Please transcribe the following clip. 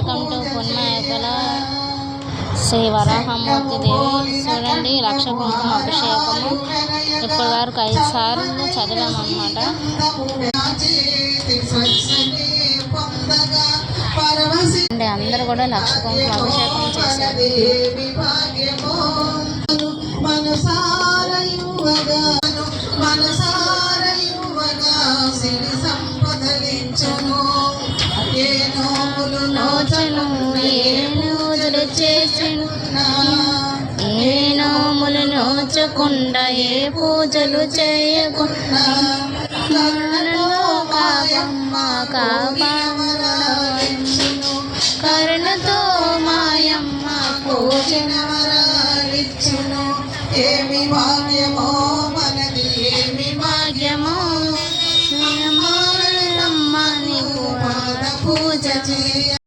Welcome to పొన్మయకల Shri Varahamurthy దేవి. చూడండి, లక్ష కుంకుమ అభిషేకము ఇప్పటి వరకు 5 సార్లు చదివామన్నమాట. అందరూ కూడా లక్ష కుంకుమ అభిషేకం చేశారు. ఏ నోములు నోచకుండా ఏ పూజలు చేయకుండా కరుణతో మాయమ్మ పూజన